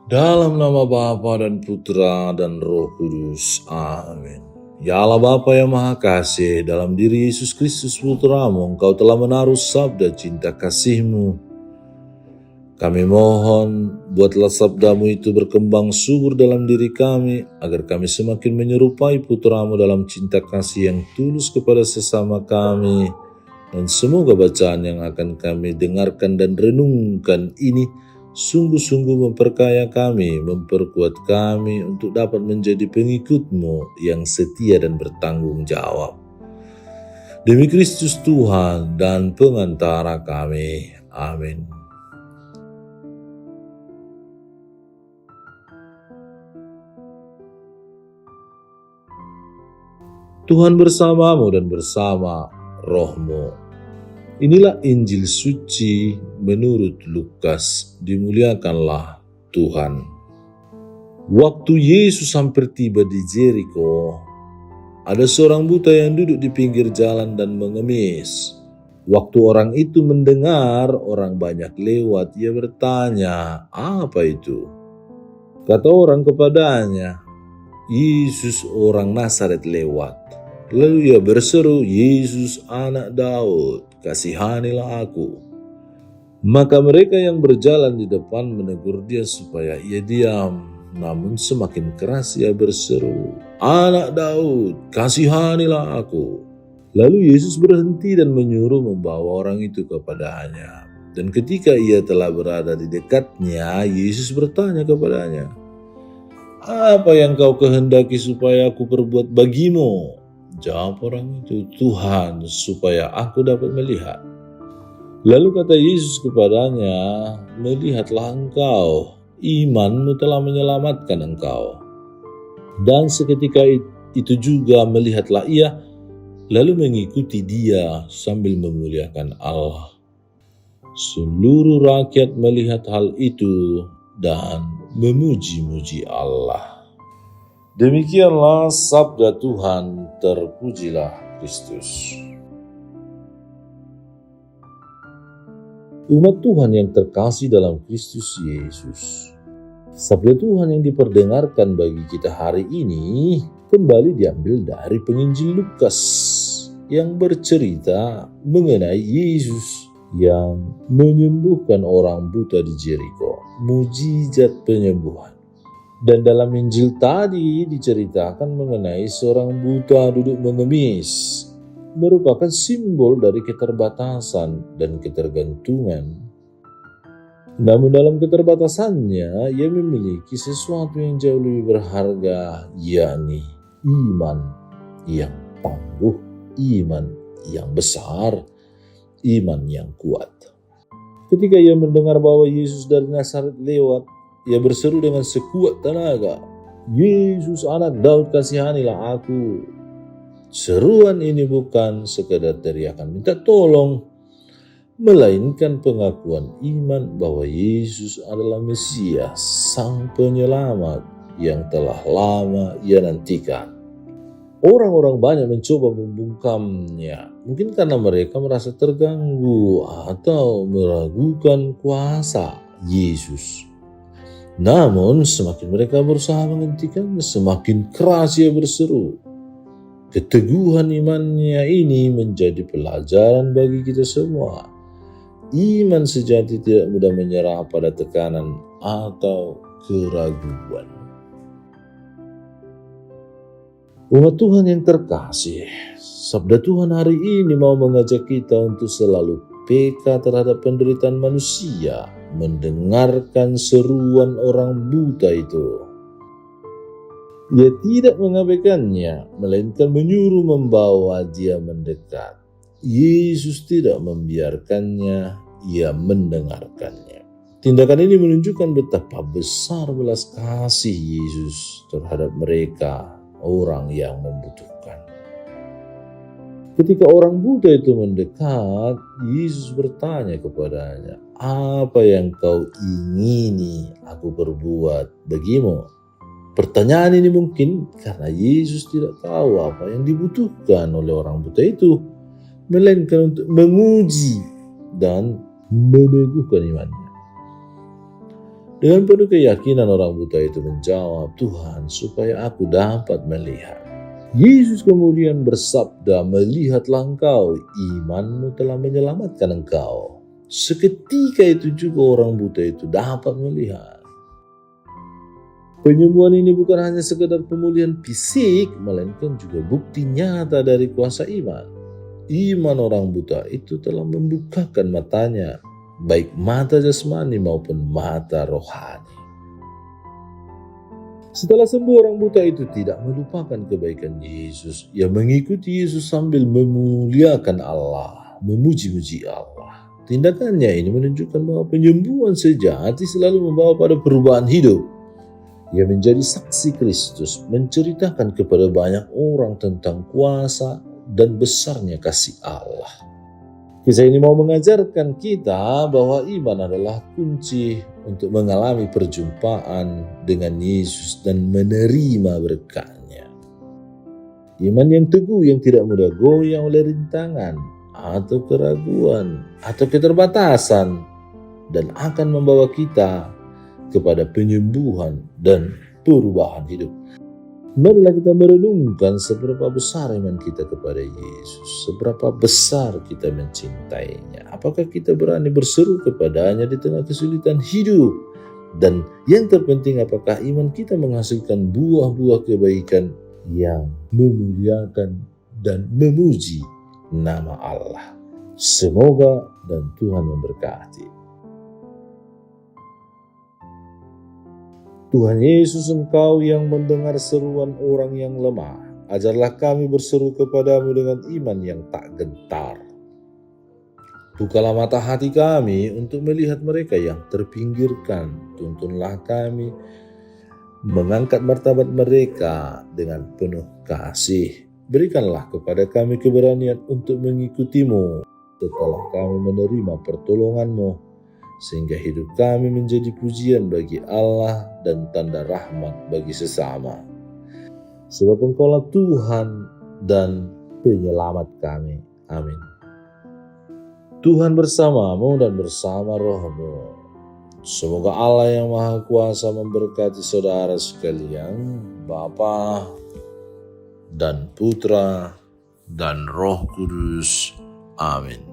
Dalam nama Bapa dan Putra dan Roh Kudus. Amin. Ya Allah Bapa yang Maha Kasih, dalam diri Yesus Kristus Putramu, Engkau telah menaruh sabda cinta kasih-Mu. Kami mohon, buatlah sabdamu itu berkembang subur dalam diri kami, agar kami semakin menyerupai Putramu dalam cinta kasih yang tulus kepada sesama kami. Dan semoga bacaan yang akan kami dengarkan dan renungkan ini sungguh-sungguh memperkaya kami, memperkuat kami untuk dapat menjadi pengikut-Mu yang setia dan bertanggung jawab. Demi Kristus Tuhan dan pengantara kami. Amin. Tuhan bersamamu dan bersama rohmu. Inilah Injil suci menurut Lukas. Dimuliakanlah Tuhan. Waktu Yesus hampir tiba di Jericho, ada seorang buta yang duduk di pinggir jalan dan mengemis. Waktu orang itu mendengar orang banyak lewat, ia bertanya, "Apa itu?" Kata orang kepadanya, "Yesus orang Nazaret lewat." Lalu ia berseru, "Yesus anak Daud, kasihanilah aku." Maka mereka yang berjalan di depan menegur dia supaya ia diam. Namun semakin keras ia berseru, "Anak Daud, kasihanilah aku." Lalu Yesus berhenti dan menyuruh membawa orang itu kepadanya. Dan ketika ia telah berada di dekatnya, Yesus bertanya kepadanya, "Apa yang kau kehendaki supaya aku perbuat bagimu?" Jawab orang itu, "Tuhan, supaya aku dapat melihat." Lalu kata Yesus kepadanya, "Melihatlah engkau, imanmu telah menyelamatkan engkau." Dan seketika itu juga melihatlah ia, lalu mengikuti dia sambil memuliakan Allah. Seluruh rakyat melihat hal itu dan memuji-muji Allah. Demikianlah sabda Tuhan, terpujilah Kristus. Umat Tuhan yang terkasih dalam Kristus Yesus, sabda Tuhan yang diperdengarkan bagi kita hari ini kembali diambil dari penginjil Lukas yang bercerita mengenai Yesus yang menyembuhkan orang buta di Jericho, mujizat penyembuhan. Dan dalam Injil tadi diceritakan mengenai seorang buta duduk mengemis, merupakan simbol dari keterbatasan dan ketergantungan. Namun dalam keterbatasannya, ia memiliki sesuatu yang jauh lebih berharga, yakni iman yang tangguh, iman yang besar, iman yang kuat. Ketika ia mendengar bahwa Yesus dari Nazaret lewat, ia berseru dengan sekuat tenaga, "Yesus anak Daud, kasihanilah aku." Seruan ini bukan sekadar teriakan minta tolong, melainkan pengakuan iman bahwa Yesus adalah Mesias, Sang Penyelamat yang telah lama ia nantikan. Orang-orang banyak mencoba membungkamnya, mungkin karena mereka merasa terganggu atau meragukan kuasa Yesus. Namun semakin mereka berusaha menghentikannya, semakin keras ia berseru. Keteguhan imannya ini menjadi pelajaran bagi kita semua. Iman sejati tidak mudah menyerah pada tekanan atau keraguan. Umat Tuhan yang terkasih, sabda Tuhan hari ini mau mengajak kita untuk selalu peka terhadap penderitaan manusia, mendengarkan seruan orang buta itu. Ia tidak mengabaikannya, melainkan menyuruh membawa dia mendekat. Yesus tidak membiarkannya, ia mendengarkannya. Tindakan ini menunjukkan betapa besar belas kasih Yesus terhadap mereka, orang yang membutuhkan. Ketika orang buta itu mendekat, Yesus bertanya kepadanya, "Apa yang kau ingini aku perbuat bagimu?" Pertanyaan ini mungkin karena Yesus tidak tahu apa yang dibutuhkan oleh orang buta itu, melainkan untuk menguji dan meneguhkan imannya. Dengan penuh keyakinan orang buta itu menjawab, "Tuhan, supaya aku dapat melihat." Yesus kemudian bersabda, "Melihatlah engkau, imanmu telah menyelamatkan engkau." Seketika itu juga orang buta itu dapat melihat. Penyembuhan ini bukan hanya sekedar pemulihan fisik, melainkan juga bukti nyata dari kuasa iman. Iman orang buta itu telah membukakan matanya, baik mata jasmani maupun mata rohani. Setelah sembuh, orang buta itu tidak melupakan kebaikan Yesus. Ia mengikuti Yesus sambil memuliakan Allah, memuji-muji Allah. Tindakannya ini menunjukkan bahwa penyembuhan sejati selalu membawa pada perubahan hidup. Ia menjadi saksi Kristus, menceritakan kepada banyak orang tentang kuasa dan besarnya kasih Allah. Kisah ini mau mengajarkan kita bahwa iman adalah kunci untuk mengalami perjumpaan dengan Yesus dan menerima berkat-Nya. Iman yang teguh yang tidak mudah goyang oleh rintangan atau keraguan atau keterbatasan dan akan membawa kita kepada penyembuhan dan perubahan hidup. Marilah kita merenungkan seberapa besar iman kita kepada Yesus, seberapa besar kita mencintainya. Apakah kita berani berseru kepadanya di tengah kesulitan hidup? Dan yang terpenting, apakah iman kita menghasilkan buah-buah kebaikan yang memuliakan dan memuji nama Allah. Semoga dan Tuhan memberkati. Tuhan Yesus, Engkau yang mendengar seruan orang yang lemah, ajarlah kami berseru kepadamu dengan iman yang tak gentar. Bukalah mata hati kami untuk melihat mereka yang terpinggirkan. Tuntunlah kami mengangkat martabat mereka dengan penuh kasih. Berikanlah kepada kami keberanian untuk mengikutimu setelah kami menerima pertolongan-Mu, sehingga hidup kami menjadi pujian bagi Allah dan tanda rahmat bagi sesama. Sebab Engkaulah Tuhan dan penyelamat kami. Amin. Tuhan bersamamu dan bersama rohmu. Semoga Allah yang Maha Kuasa memberkati saudara sekalian, Bapa dan Putra dan Roh Kudus. Amin.